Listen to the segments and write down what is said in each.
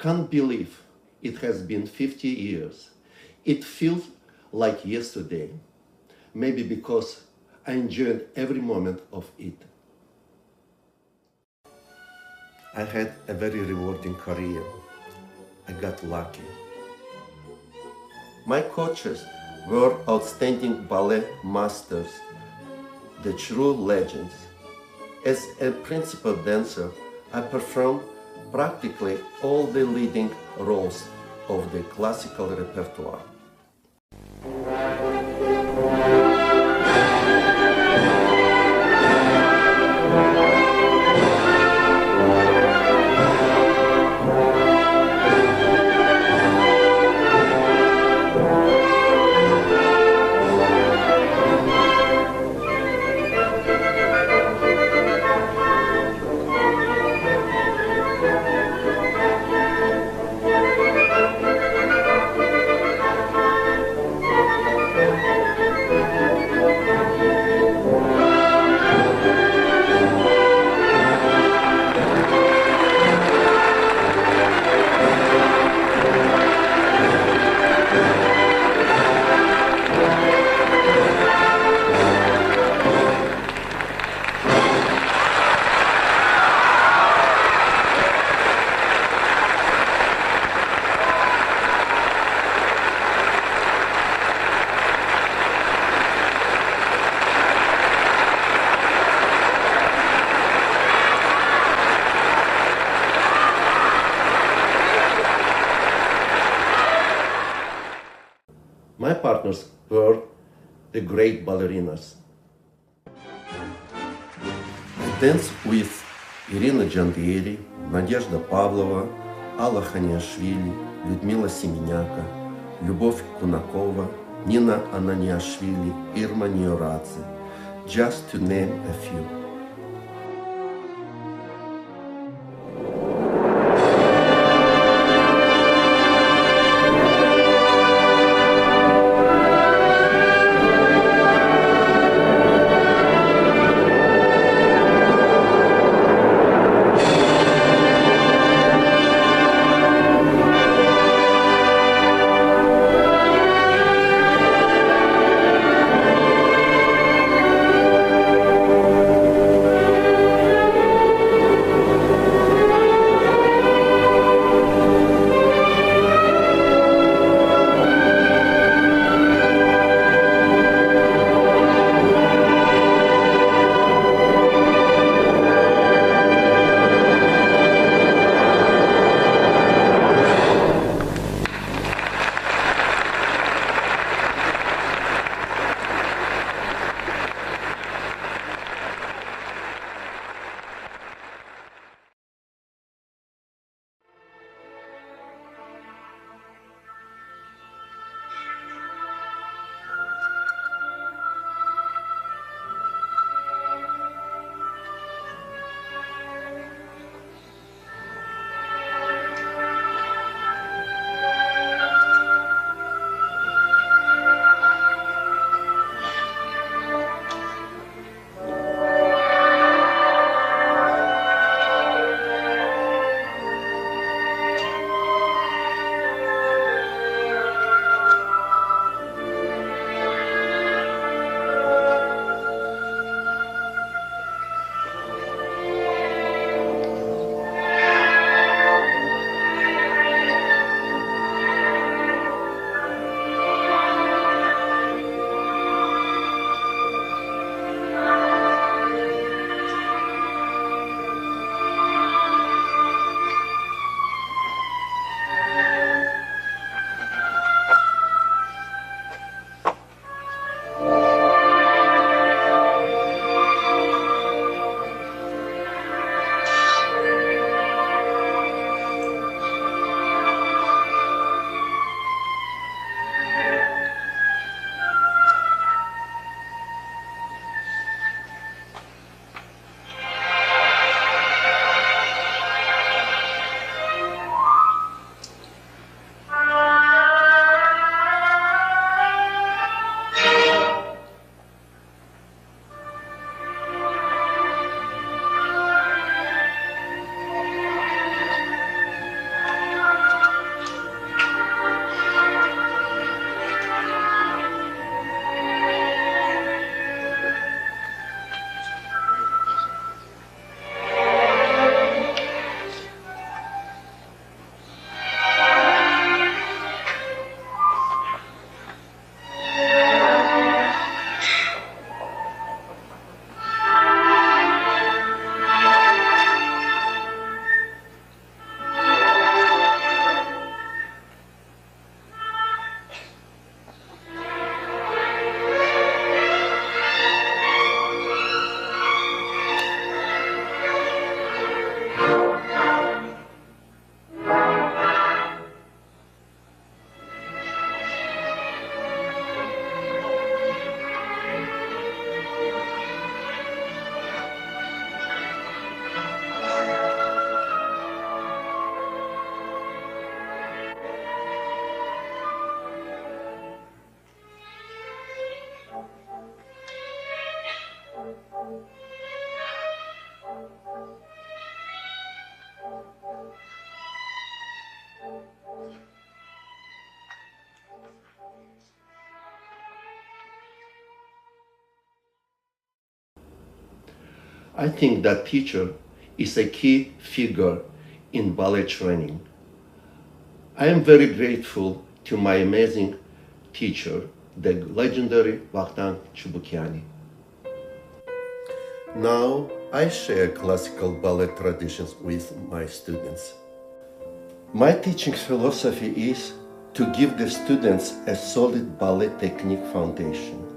can't believe it has been 50 years. It feels like yesterday, maybe because I enjoyed every moment of it. I had a very rewarding career. I got lucky. My coaches were outstanding ballet masters, the true legends. As a principal dancer, I performed practically all the leading roles of the classical repertoire. My partners were the great ballerinas. I danced with Irina Jandieri, Nadezhda Pavlova, Alla Khaniashvili, Lyudmila Semeniaka, Lyubov Kunakova, Nina Ananiashvili, Irma Nioradze, just to name a few. I think that teacher is a key figure in ballet training. I am very grateful to my amazing teacher, the legendary Vladimir Djouloukhadze. Now I share classical ballet traditions with my students. My teaching philosophy is to give the students a solid ballet technique foundation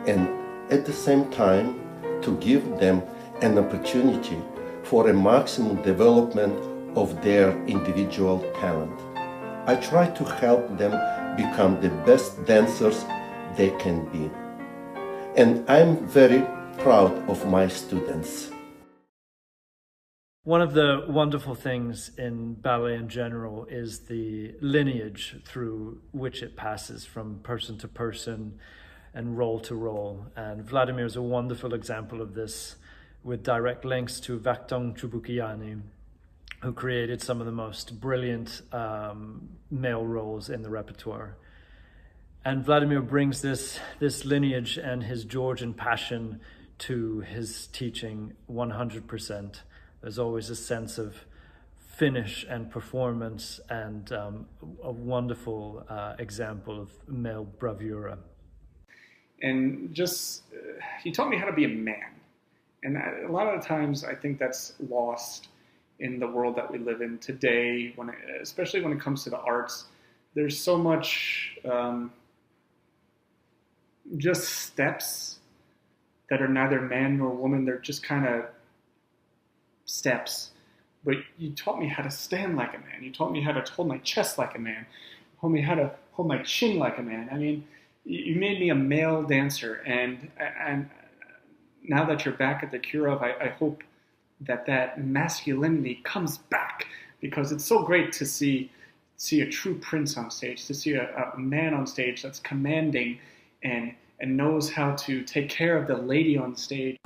and at the same time to give them an opportunity for a maximum development of their individual talent. I try to help them become the best dancers they can be. And I'm very proud of my students. One of the wonderful things in ballet in general is the lineage through which it passes from person to person and role to role. And Vladimir is a wonderful example of this, with direct links to Vladimir Djouloukhadze, who created some of the most brilliant male roles in the repertoire. And Vladimir brings this lineage and his Georgian passion to his teaching 100%. There's always a sense of finish and performance and a wonderful example of male bravura. And just, he taught me how to be a man. And a lot of the times I think that's lost in the world that we live in today, especially when it comes to the arts. There's so much just steps that are neither man nor woman. They're just kind of steps. But you taught me how to stand like a man. You taught me how to hold my chest like a man. You taught me how to hold my chin like a man. I mean, you made me a male dancer. And now that you're back at the Kirov, I hope that masculinity comes back, because it's so great to see a true prince on stage, to see a man on stage that's commanding and knows how to take care of the lady on stage.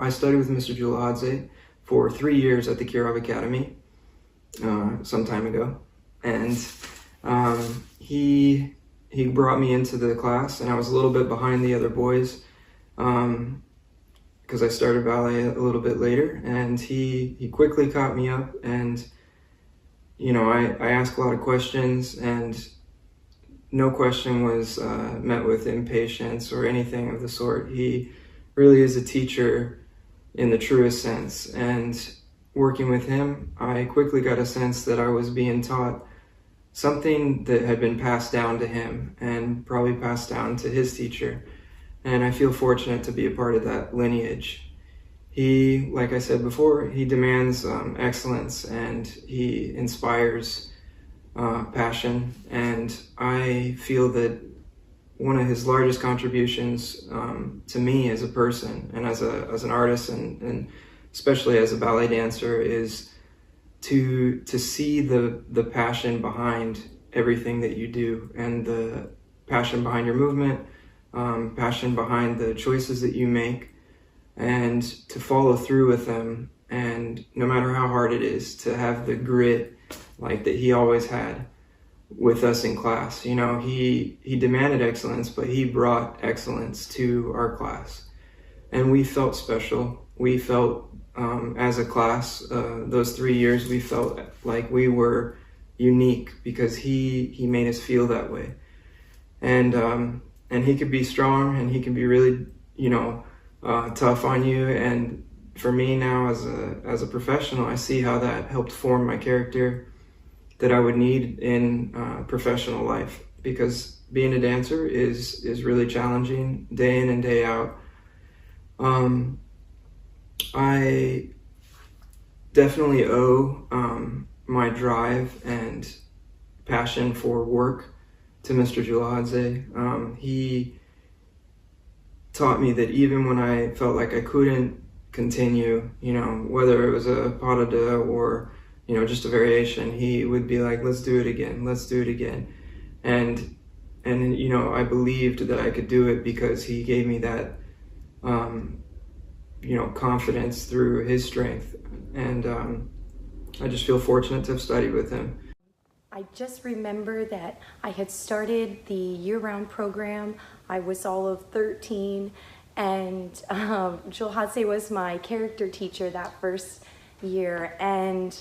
I studied with Mr. Djouloukhadze for 3 years at the Kirov Academy some time ago, and he brought me into the class, and I was a little bit behind the other boys because I started ballet a little bit later, and he quickly caught me up, and you know, I asked a lot of questions, and no question was met with impatience or anything of the sort. He really is a teacher in the truest sense, and working with him, I quickly got a sense that I was being taught something that had been passed down to him and probably passed down to his teacher. And I feel fortunate to be a part of that lineage. He, like I said before, he demands excellence, and he inspires passion. And I feel that one of his largest contributions to me as a person and as an artist, and especially as a ballet dancer, is to see the passion behind everything that you do, and the passion behind your movement, passion behind the choices that you make, and to follow through with them. And no matter how hard it is, to have the grit like that he always had with us in class. You know, he demanded excellence, but he brought excellence to our class, and we felt special. We felt as a class, those 3 years, we felt like we were unique because he made us feel that way. And he could be strong, and he can be really, you know, tough on you. And for me now as a professional, I see how that helped form my character that I would need in professional life, because being a dancer is really challenging day in and day out. I definitely owe my drive and passion for work to Mr. Djouloukhadze. He taught me that even when I felt like I couldn't continue, you know, whether it was a pas de deux or, you know, just a variation, he would be like, let's do it again, let's do it again. And you know, I believed that I could do it because he gave me that, you know, confidence through his strength. And I just feel fortunate to have studied with him. I just remember that I had started the year-round program. I was all of 13, and Djouloukhadze was my character teacher that first year, and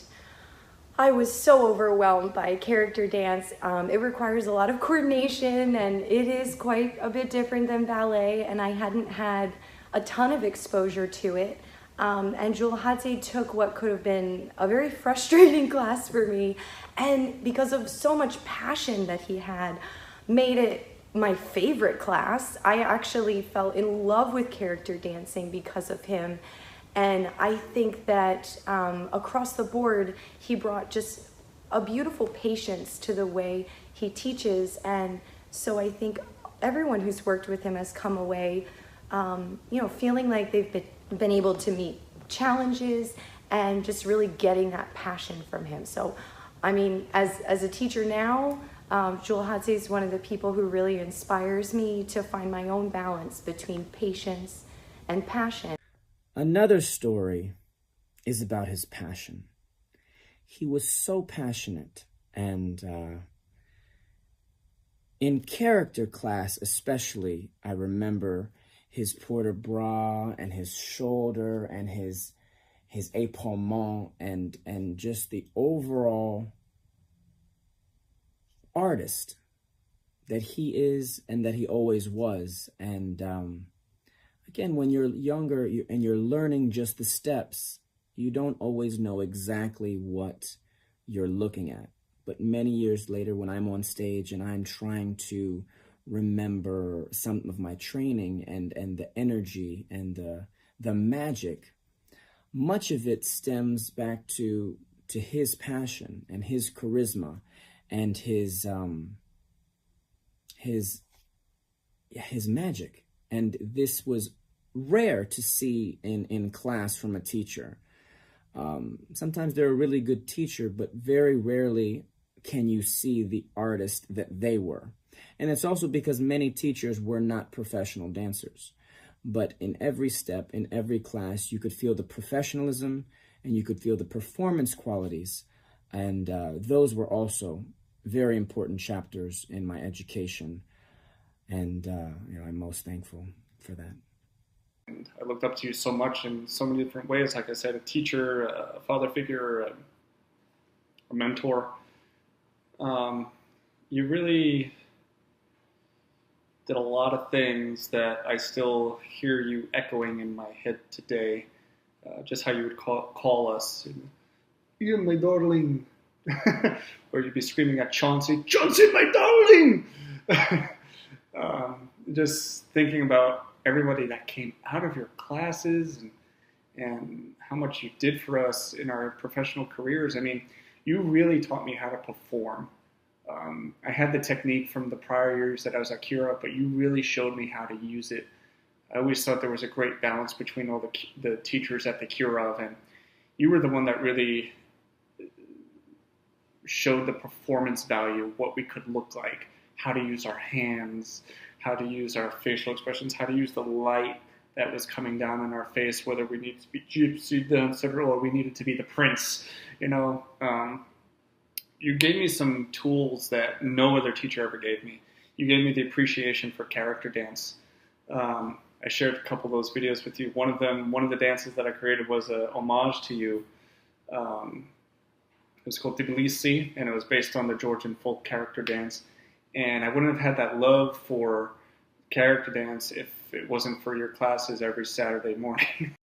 I was so overwhelmed by character dance. It requires a lot of coordination, and it is quite a bit different than ballet, and I hadn't had a ton of exposure to it. And Djouloukhadze took what could have been a very frustrating class for me, and because of so much passion that he had, made it my favorite class. I actually fell in love with character dancing because of him. And I think that across the board, he brought just a beautiful patience to the way he teaches. And so I think everyone who's worked with him has come away, you know, feeling like they've been able to meet challenges and just really getting that passion from him. So, I mean, as a teacher now, Djouloukhadze is one of the people who really inspires me to find my own balance between patience and passion. Another story is about his passion. He was so passionate, and in character class especially, I remember his port de bras and his shoulder and his épaulement and just the overall artist that he is and that he always was. And again, when you're younger and you're learning just the steps, you don't always know exactly what you're looking at. But many years later, when I'm on stage and I'm trying to remember some of my training and the energy and the magic, much of it stems back to his passion and his charisma and his magic. And this was rare to see in class from a teacher. Sometimes they're a really good teacher, but very rarely can you see the artist that they were. And it's also because many teachers were not professional dancers. But in every step, in every class, you could feel the professionalism and you could feel the performance qualities. And those were also very important chapters in my education. And you know, I'm most thankful for that. And I looked up to you so much in so many different ways. Like I said, a teacher, a father figure, a mentor. You really did a lot of things that I still hear you echoing in my head today. Just how you would call us, Ian, my darling, or you'd be screaming at Chauncey, Chauncey, my darling. Just thinking about everybody that came out of your classes and how much you did for us in our professional careers. I mean, you really taught me how to perform. I had the technique from the prior years that I was at Kirov, but you really showed me how to use it. I always thought there was a great balance between all the teachers at the Kirov, and you were the one that really showed the performance value, what we could look like, how to use our hands, how to use our facial expressions, how to use the light that was coming down on our face, whether we needed to be gypsy dancer or we needed to be the prince. You gave me some tools that no other teacher ever gave me. You gave me the appreciation for character dance. I shared a couple of those videos with you. One of the dances that I created was a homage to you. It was called Tbilisi, and it was based on the Georgian folk character dance. And I wouldn't have had that love for character dance if it wasn't for your classes every Saturday morning.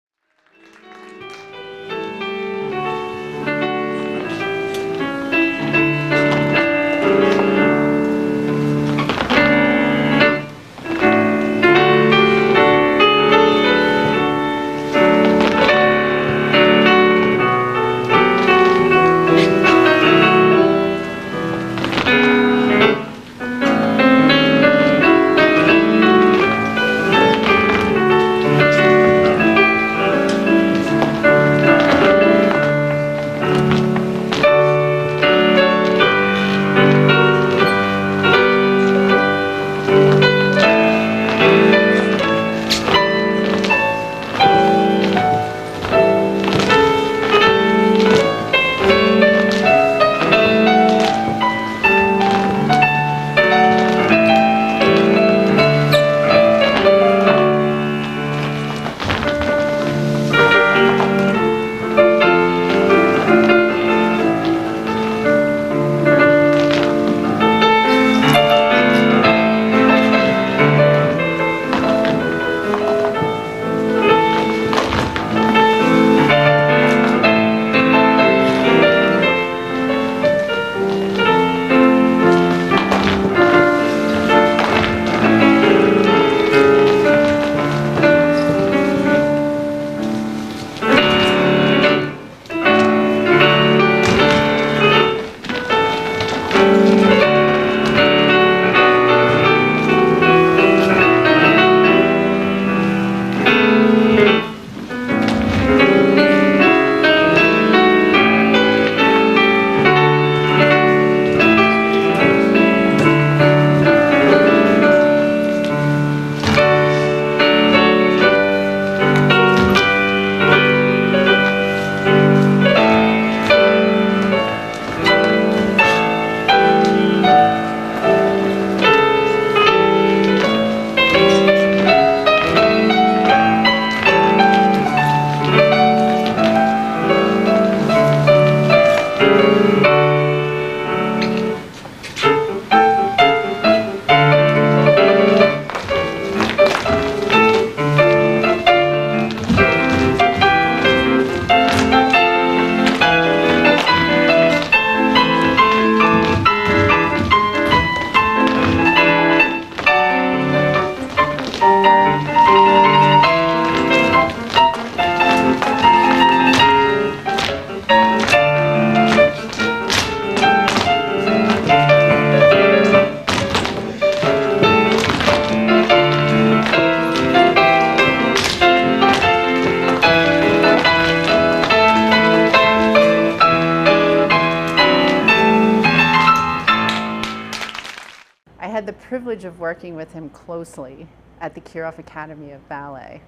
had the privilege of working with him closely at the Kirov Academy of Ballet.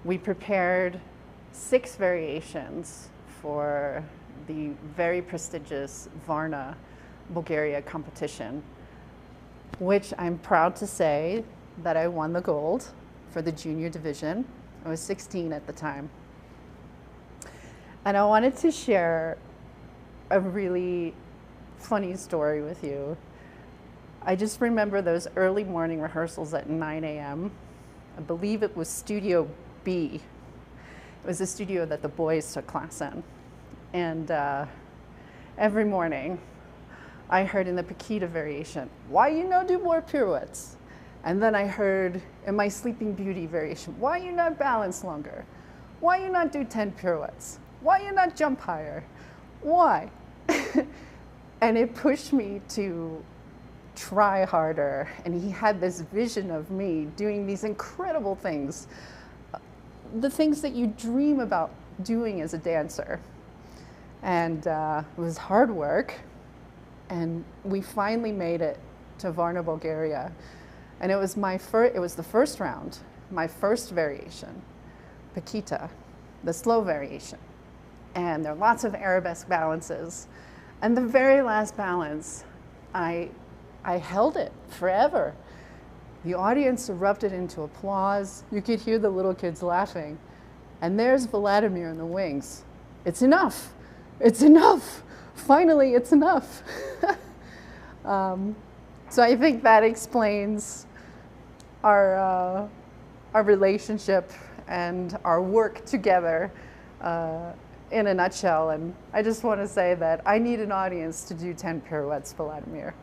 We prepared 6 variations for the very prestigious Varna, Bulgaria competition, which I'm proud to say that I won the gold. for the junior division. I was 16 at the time. And I wanted to share a really funny story with you. I just remember those early morning rehearsals at 9 a.m. I believe it was Studio B. It was a studio that the boys took class in. And every morning I heard in the Paquita variation, "Why you not do more pirouettes?" And then I heard in my Sleeping Beauty variation, "Why you not balance longer? Why you not do 10 pirouettes? Why you not jump higher? Why?" And it pushed me to try harder. And he had this vision of me doing these incredible things, the things that you dream about doing as a dancer. And it was hard work. And we finally made it to Varna, Bulgaria. And it was the first round, my first variation, Paquita, the slow variation. And there are lots of arabesque balances. And the very last balance, I held it forever. The audience erupted into applause. You could hear the little kids laughing. And there's Vladimir in the wings. "It's enough. It's enough. Finally, it's enough." So I think that explains our relationship and our work together in a nutshell. And I just want to say that I need an audience to do 10 pirouettes, Vladimir.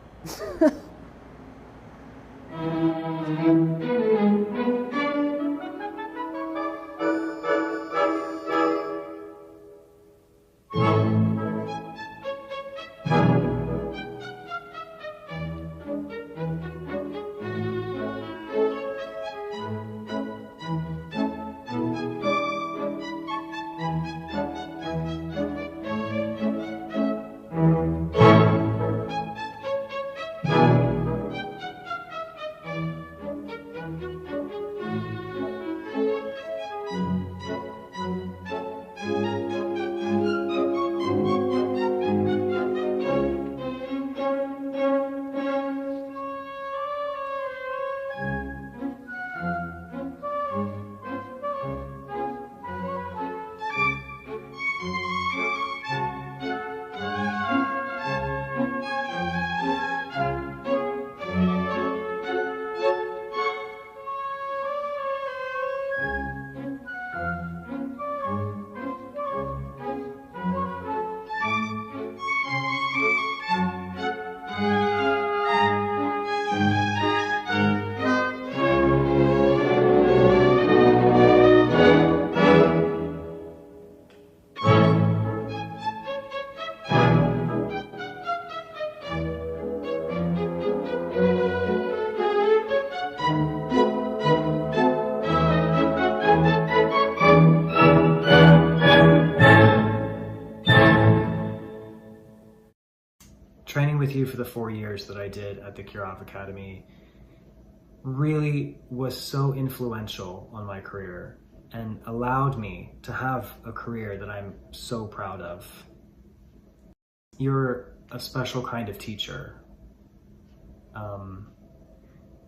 Training with you for the 4 years that I did at the Kirov Academy really was so influential on my career and allowed me to have a career that I'm so proud of. You're a special kind of teacher.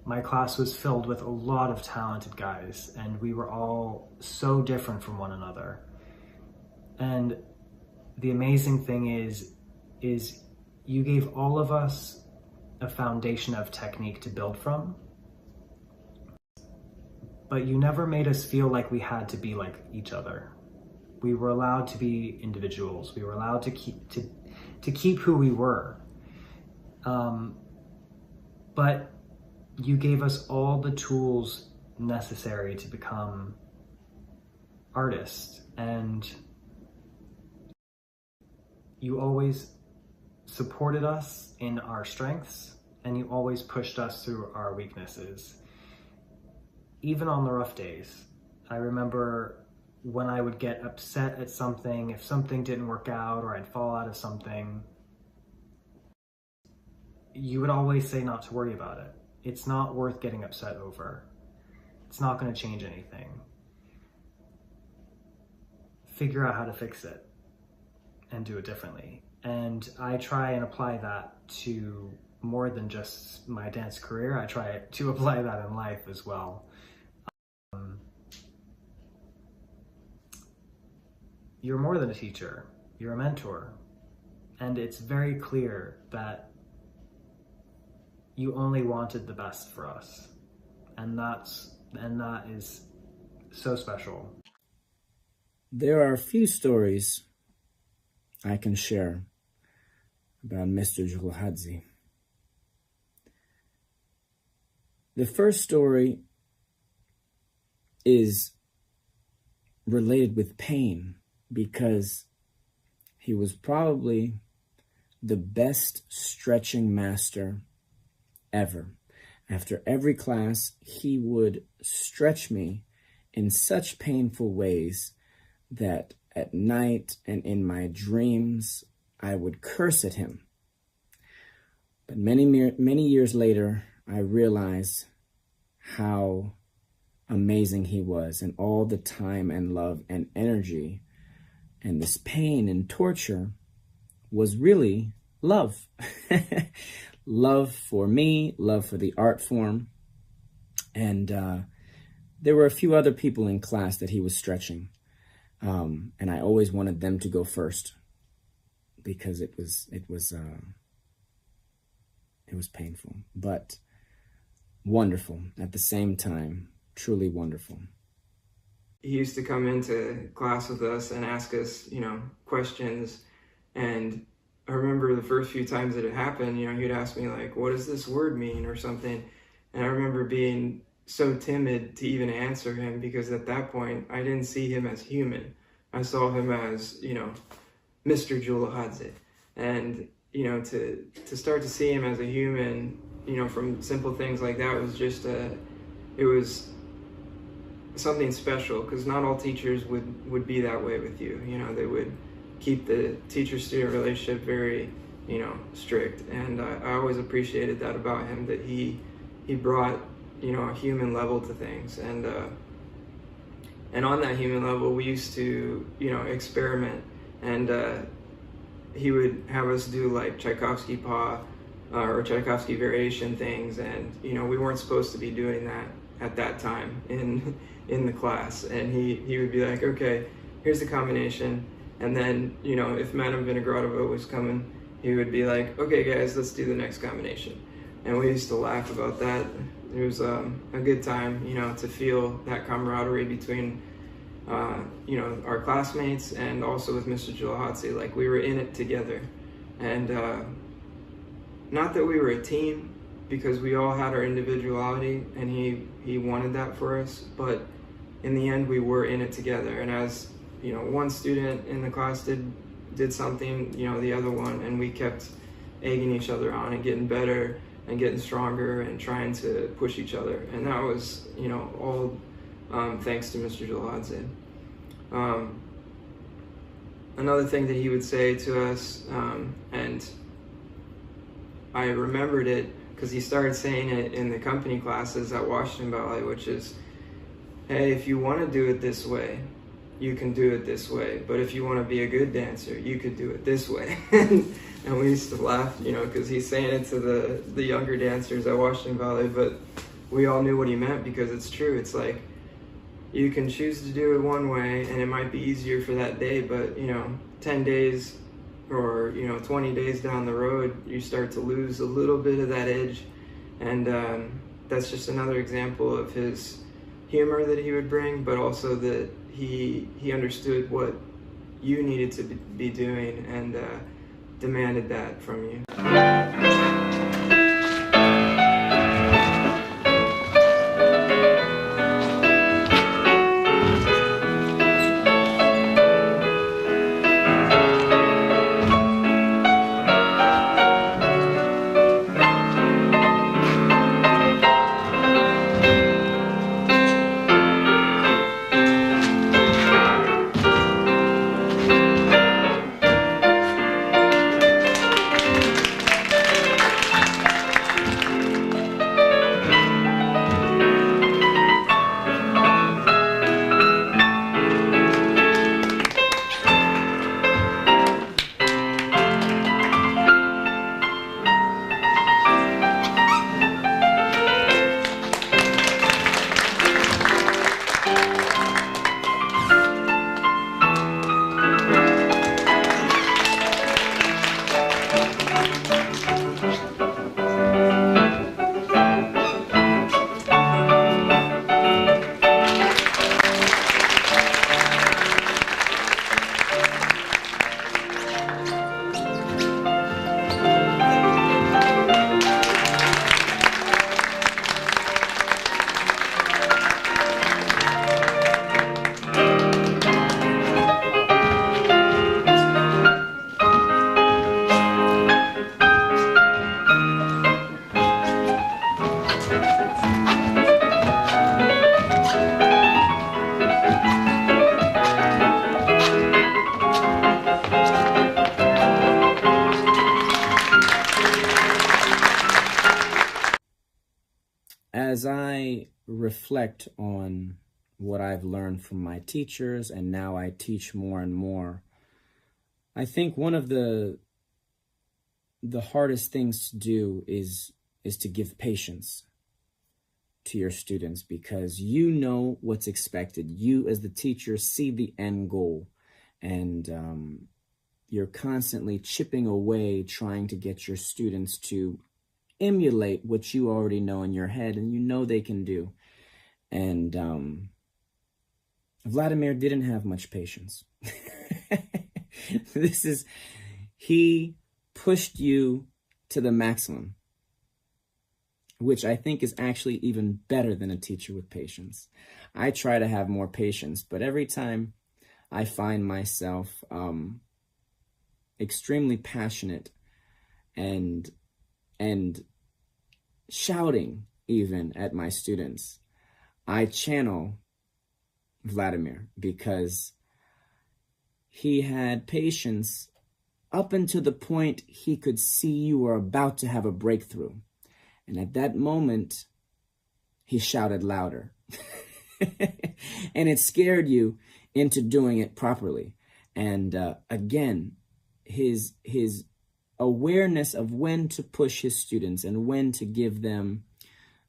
My class was filled with a lot of talented guys, and we were all so different from one another. And the amazing thing is you gave all of us a foundation of technique to build from, but you never made us feel like we had to be like each other. We were allowed to be individuals. We were allowed to keep who we were. But you gave us all the tools necessary to become artists, and you always supported us in our strengths, and you always pushed us through our weaknesses. Even on the rough days. I remember when I would get upset at something, if something didn't work out or I'd fall out of something, you would always say not to worry about it. It's not worth getting upset over. It's not going to change anything. Figure out how to fix it and do it differently. And I try and apply that to more than just my dance career. I try to apply that in life as well. you're more than a teacher, you're a mentor. And it's very clear that you only wanted the best for us. And that is so special. There are a few stories I can share about Mr. Djouloukhadze. The first story is related with pain because he was probably the best stretching master ever. After every class, he would stretch me in such painful ways that at night and in my dreams, I would curse at him. But many years later, I realized how amazing he was, and all the time and love and energy and this pain and torture was really love. Love for me, love for the art form. And there were a few other people in class that he was stretching. And I always wanted them to go first because it was painful, but wonderful at the same time, truly wonderful. He used to come into class with us and ask us, questions. And I remember the first few times that it happened, he'd ask me like, what does this word mean or something? And I remember being so timid to even answer him because at that point, I didn't see him as human. I saw him as, Mr. Djouloukhadze. And, to start to see him as a human, from simple things like that was just, it was something special because not all teachers would be that way with you. They would keep the teacher-student relationship very, strict. And I always appreciated that about him, that he brought, a human level to things. And on that human level, we used to, experiment. And he would have us do like Tchaikovsky pas or Tchaikovsky variation things. And, we weren't supposed to be doing that at that time in the class. And he would be like, okay, here's the combination. And then, if Madame Vinogradova was coming, he would be like, okay, guys, let's do the next combination. And we used to laugh about that. It was a good time, to feel that camaraderie between, our classmates and also with Mr. Djouloukhadze. Like, we were in it together. And not that we were a team, because we all had our individuality, and he wanted that for us. But in the end, we were in it together. And as one student in the class did something, the other one, and we kept egging each other on and getting better and getting stronger and trying to push each other. And that was, all thanks to Mr. Djouloukhadze. Another thing that he would say to us, and I remembered it because he started saying it in the company classes at Washington Ballet, which is, hey, if you want to do it this way, you can do it this way. But if you want to be a good dancer, you could do it this way. And we used to laugh, because he's saying it to the younger dancers at Washington Ballet, but we all knew what he meant because it's true. It's like, you can choose to do it one way and it might be easier for that day, but 10 days or 20 days down the road, you start to lose a little bit of that edge. And that's just another example of his humor that he would bring, but also that he understood what you needed to be doing and demanded that from you. as I reflect on what I've learned from my teachers, and now I teach more and more, I think one of the hardest things to do is to give patience to your students, because you know what's expected. You as the teacher see the end goal, and you're constantly chipping away trying to get your students to emulate what you already know in your head and you know they can do. And Vladimir didn't have much patience. He pushed you to the maximum, which I think is actually even better than a teacher with patience. I try to have more patience, but every time I find myself extremely passionate and shouting even at my students, I channel Vladimir, because he had patience up until the point he could see you were about to have a breakthrough. And at that moment, he shouted louder. And it scared you into doing it properly. And again, his awareness of when to push his students and when to give them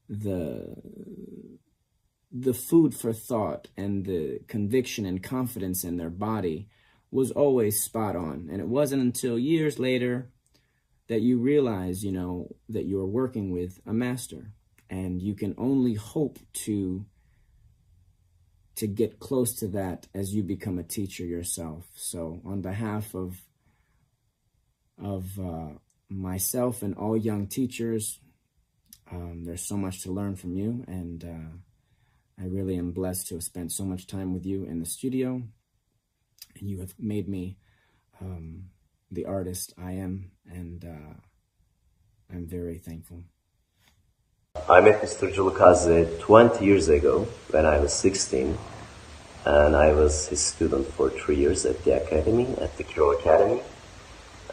the food for thought and the conviction and confidence in their body was always spot on. And it wasn't until years later that you realize, you know, that you're working with a master, and you can only hope to get close to that as you become a teacher yourself. So on behalf of myself and all young teachers, there's so much to learn from you, and I really am blessed to have spent so much time with you in the studio, and you have made me the artist I am, and I'm very thankful. I met Mr. Djouloukhadze 20 years ago when I was 16, and I was his student for 3 years at the academy, at the Kirov Academy.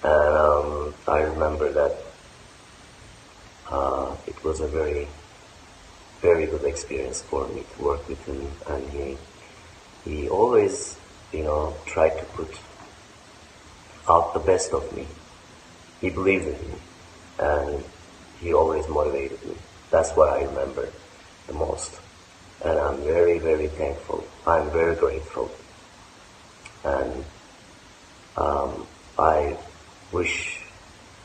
And I remember that it was a very, very good experience for me to work with him, and he always, you know, tried to put out the best of me. He believed in me, and he always motivated me. That's what I remember the most, and I'm very, very thankful. I'm very grateful, and I wish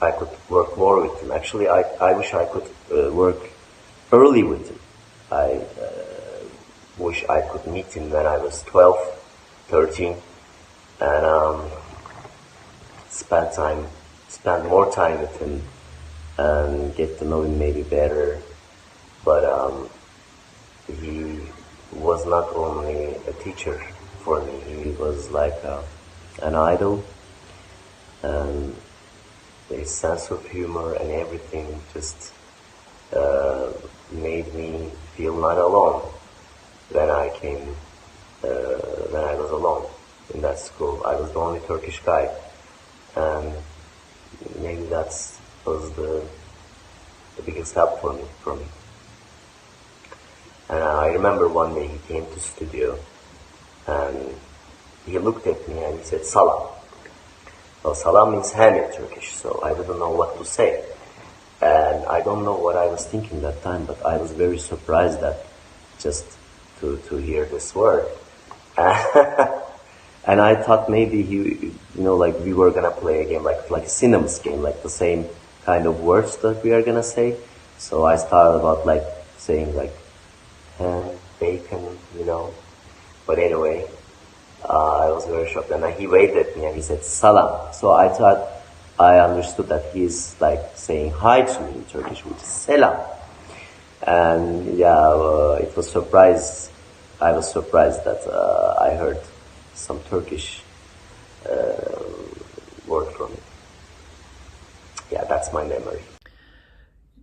I could work more with him. Actually, I wish I could work early with him. I wish I could meet him when I was 12, 13, and spend more time with him and get to know him maybe better. But he was not only a teacher for me, he was like an idol, and his sense of humor and everything just made me feel not alone when I was alone in that school. I was the only Turkish guy, and maybe that was the biggest help for me. And I remember one day he came to studio, and he looked at me and he said, "Salam." Well, salam means hand in Turkish, so I didn't know what to say. And I don't know what I was thinking that time, but I was very surprised that just to hear this word. And I thought maybe like we were gonna play a game, like a synonyms game, like the same kind of words that we are gonna say. So I started about like saying like ham, bacon, But anyway, I was very shocked, and he waved at me and he said salam. So I thought I understood that he's like saying hi to me in Turkish, which is selam. And it was surprised. I was surprised that I heard some Turkish word from it. Yeah, that's my memory.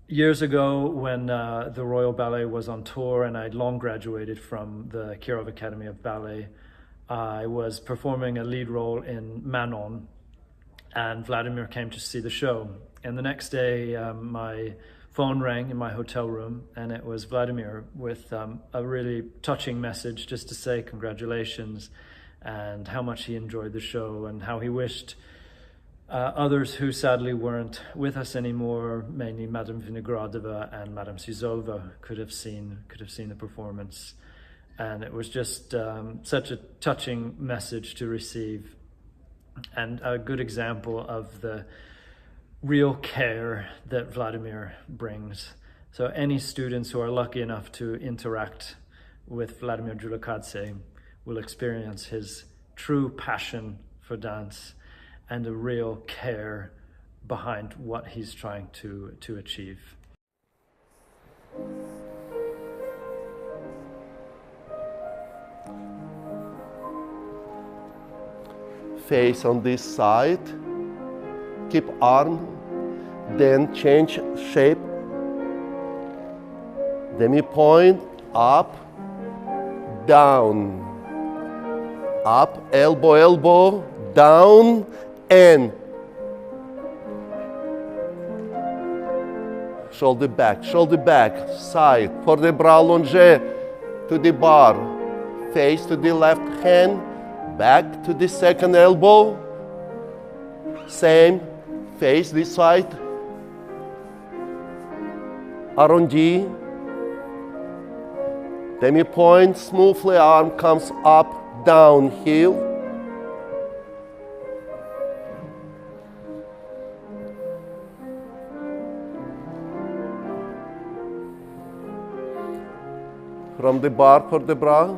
Years ago, when the Royal Ballet was on tour and I'd long graduated from the Kirov Academy of Ballet, I was performing a lead role in Manon, and Vladimir came to see the show. And the next day, my phone rang in my hotel room, and it was Vladimir with a really touching message just to say congratulations and how much he enjoyed the show and how he wished others who sadly weren't with us anymore, mainly Madame Vinogradova and Madame Sizova, could have seen the performance. And it was just such a touching message to receive, and a good example of the real care that Vladimir brings. So any students who are lucky enough to interact with Vladimir Djouloukhadze will experience his true passion for dance and a real care behind what he's trying to achieve. Face on this side, keep arm, then change shape, demi-point, up, down, up, elbow, elbow, down, and shoulder back, side, for the bras allongé to the bar, face to the left hand, back to the second elbow, same, face this side, arrondi, demi-point, smoothly, arm comes up, down, heel, from the bar for the bra.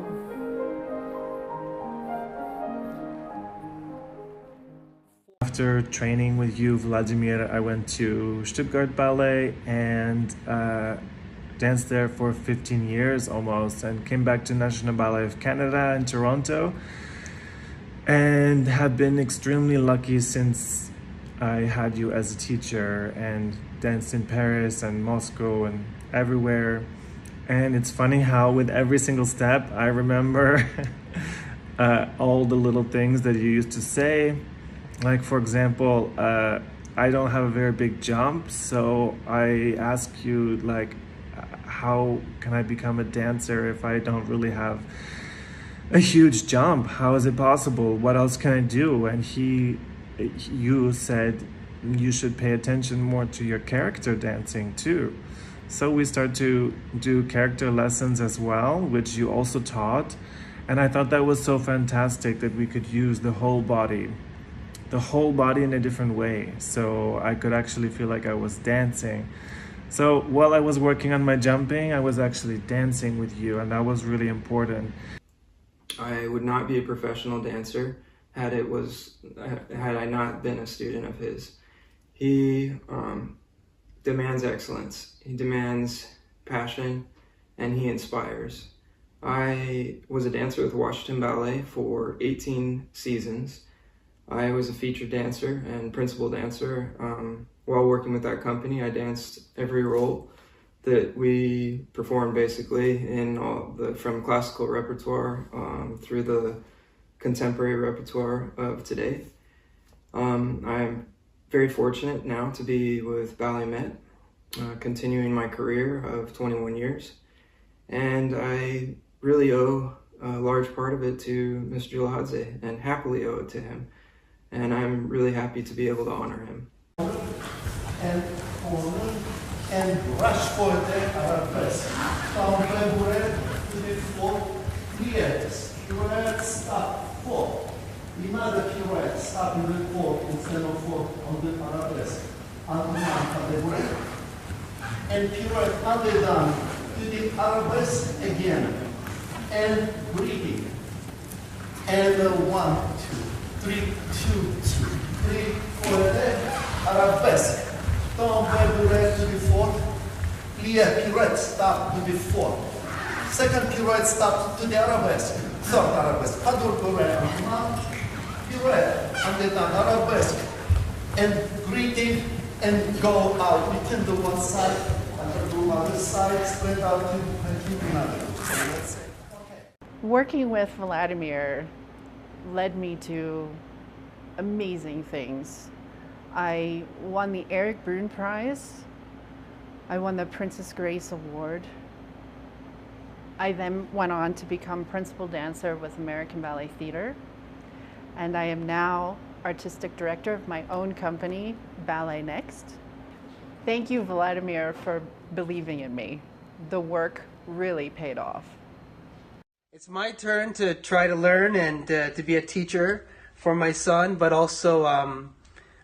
After training with you, Vladimir, I went to Stuttgart Ballet and danced there for 15 years almost, and came back to National Ballet of Canada in Toronto, and have been extremely lucky since I had you as a teacher, and danced in Paris and Moscow and everywhere. And it's funny how with every single step I remember all the little things that you used to say. Like, for example, I don't have a very big jump, so I ask you, like, how can I become a dancer if I don't really have a huge jump? How is it possible? What else can I do? And you said you should pay attention more to your character dancing too. So we start to do character lessons as well, which you also taught. And I thought that was so fantastic that we could use the whole body in a different way. So I could actually feel like I was dancing. So while I was working on my jumping, I was actually dancing with you, and that was really important. I would not be a professional dancer had I not been a student of his. He demands excellence. He demands passion, and he inspires. I was a dancer with Washington Ballet for 18 seasons. I was a featured dancer and principal dancer. While working with that company, I danced every role that we performed, basically, in from classical repertoire through the contemporary repertoire of today. I'm very fortunate now to be with Ballet Met, continuing my career of 21 years. And I really owe a large part of it to Mr. Djouloukhadze, and happily owe it to him. And I'm really happy to be able to honor him. And rush for the arabesque. Down bread to the floor. Pirouette, stop, 4. Another pirouette, stop in the 4 instead of 4 on the arabesque. And the bread. And pirouette under down to the arabesque again. And breathing. And 1, 2, 3, 2, 3, 4, arabesque. Don't pirouette to the 4th. Pirouette, stop to the 4th. Second pirouette, stop to the arabesque. Third arabesque. Padur pirouette. Pirouette, and then arabesque. And greeting, and go out. We can do one side, and do other side, spread out to another. Let's say. Okay. Working with Vladimir led me to amazing things. I won the Eric Brun Prize I won the Princess Grace Award. I then went on to become principal dancer with American Ballet Theatre, and I am now artistic director of my own company, Ballet Next. Thank you, Vladimir, for believing in me. The work really paid off. It's my turn to try to learn and to be a teacher for my son, but also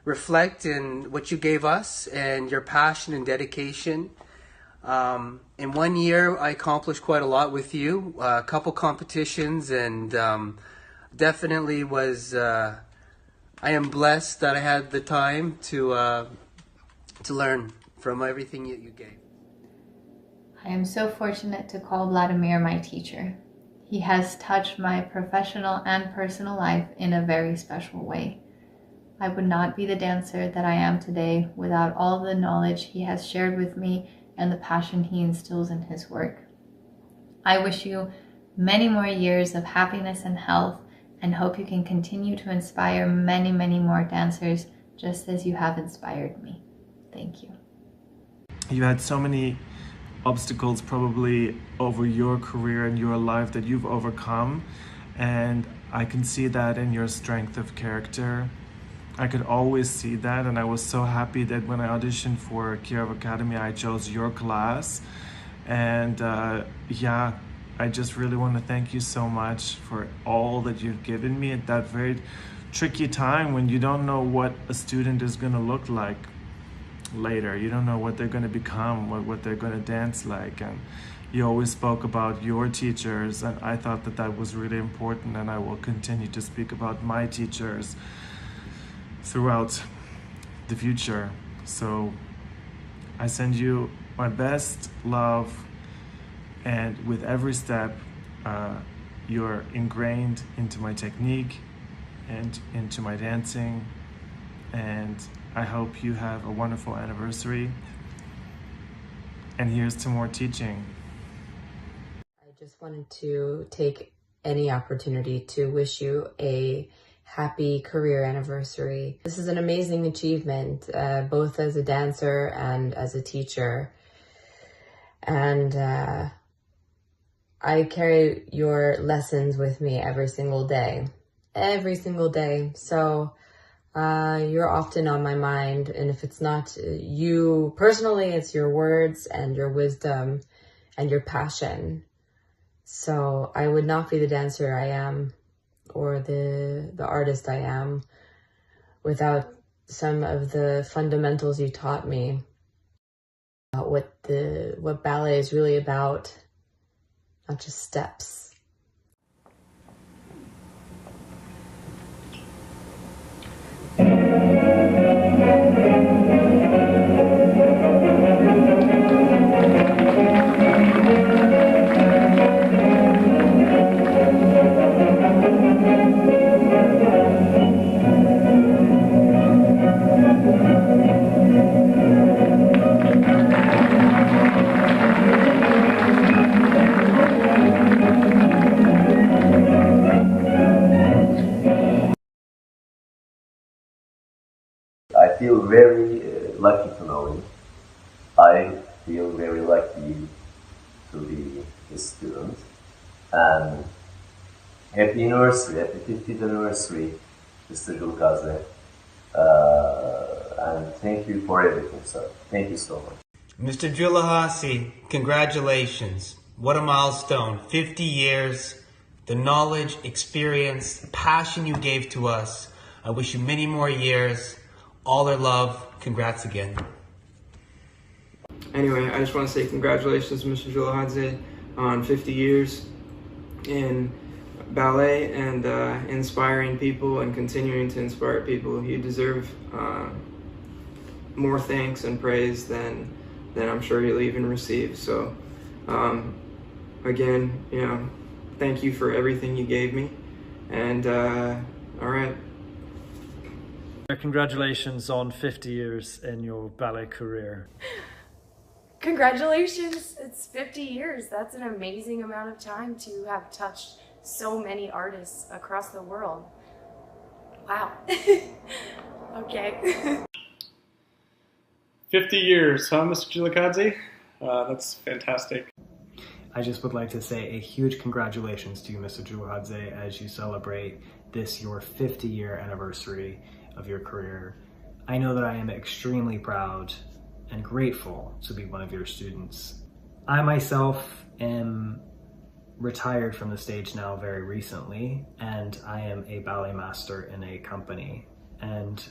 reflect in what you gave us and your passion and dedication. In 1 year, I accomplished quite a lot with you, a couple competitions, and definitely was, I am blessed that I had the time to learn from everything you gave. I am so fortunate to call Vladimir my teacher. He has touched my professional and personal life in a very special way. I would not be the dancer that I am today without all the knowledge he has shared with me and the passion he instills in his work. I wish you many more years of happiness and health, and hope you can continue to inspire many, many more dancers just as you have inspired me. Thank you. You had so many obstacles probably over your career and your life that you've overcome, and I can see that in your strength of character. I could always see that, and I was so happy that when I auditioned for Kirov Academy, I chose your class. And yeah, I just really want to thank you so much for all that you've given me at that very tricky time when you don't know what a student is going to look like later. You don't know what they're going to become, what they're going to dance like. And you always spoke about your teachers, and I thought that that was really important, and I will continue to speak about my teachers throughout the future. So I send you my best love, and with every step you're ingrained into my technique and into my dancing, and I hope you have a wonderful anniversary, and here's to more teaching. I just wanted to take any opportunity to wish you a happy career anniversary. This is an amazing achievement, both as a dancer and as a teacher. And I carry your lessons with me every single day. So you're often on my mind. And if it's not you personally, it's your words and your wisdom and your passion. So I would not be the dancer I am, or the artist I am, without some of the fundamentals you taught me about what ballet is really about, not just steps. I feel very lucky to know you. I feel very lucky to be his student. And happy anniversary, happy 50th anniversary, Mr. Djouloukhadze. And thank you for everything, sir. Thank you so much. Mr. Djouloukhadze, congratulations. What a milestone. 50 years, the knowledge, experience, passion you gave to us. I wish you many more years. All our love. Congrats again. Anyway, I just want to say congratulations to Mr. Djouloukhadze on 50 years in ballet and inspiring people and continuing to inspire people. You deserve more thanks and praise than I'm sure you'll even receive. So again, thank you for everything you gave me. And all right. Congratulations on 50 years in your ballet career. Congratulations, it's 50 years. That's an amazing amount of time to have touched so many artists across the world. Wow. Okay. 50 years, huh, Mr. Djouloukhadze? That's fantastic. I just would like to say a huge congratulations to you, Mr. Djouloukhadze, as you celebrate this, your 50-year anniversary of your career. I know that I am extremely proud and grateful to be one of your students. I myself am retired from the stage now very recently, and I am a ballet master in a company. And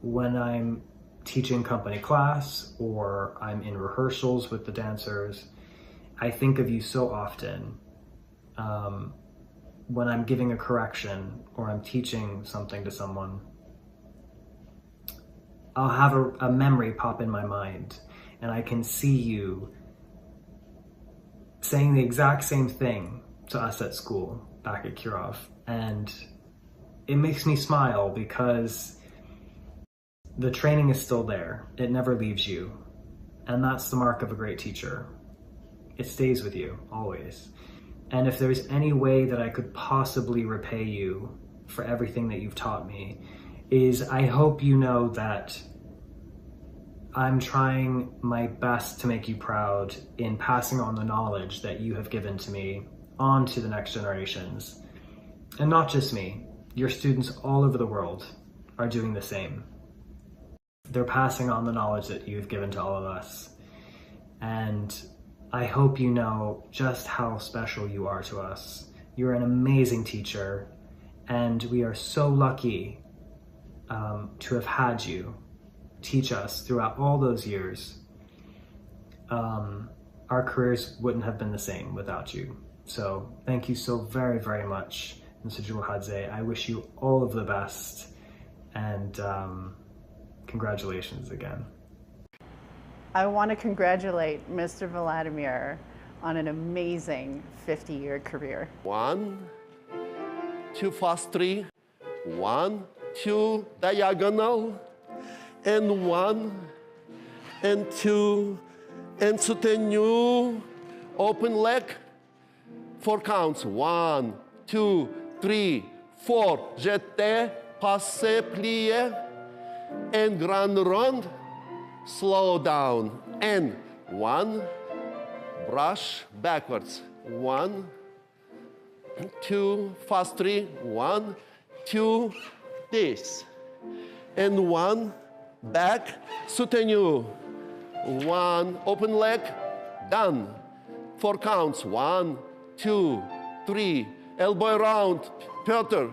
when I'm teaching company class or I'm in rehearsals with the dancers, I think of you so often. When I'm giving a correction or I'm teaching something to someone, I'll have a memory pop in my mind, and I can see you saying the exact same thing to us at school back at Kirov. And it makes me smile because the training is still there. It never leaves you. And that's the mark of a great teacher. It stays with you always. And if there's any way that I could possibly repay you for everything that you've taught me, is I hope you know that I'm trying my best to make you proud in passing on the knowledge that you have given to me on to the next generations. And not just me, your students all over the world are doing the same. They're passing on the knowledge that you've given to all of us. And I hope you know just how special you are to us. You're an amazing teacher, and we are so lucky to have had you teach us throughout all those years. Our careers wouldn't have been the same without you. So thank you so very, very much, Mr. Djouloukhadze. I wish you all of the best, and congratulations again. I want to congratulate Mr. Vladimir on an amazing 50-year career. 1, 2, fast 3, 1, 2, diagonal, and 1, and 2, and soutenu, open leg, 4 counts, 1, 2, 3, 4, jeté, passe, plié, and grand rond, slow down, and 1, brush backwards, 1, 2, fast 3, 1, 2, this, and 1, back, soutenu, 1, open leg, done, 4 counts, 1, 2, 3, elbow round, Piotr.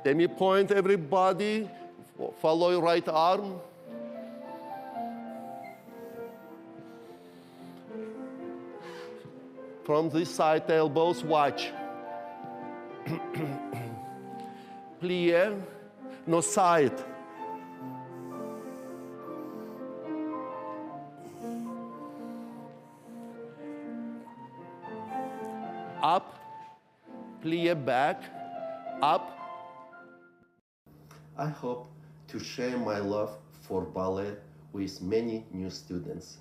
Demi point, everybody, follow right arm. From this side, elbows, watch. Plié, no side. Up, plié back, up. I hope to share my love for ballet with many new students.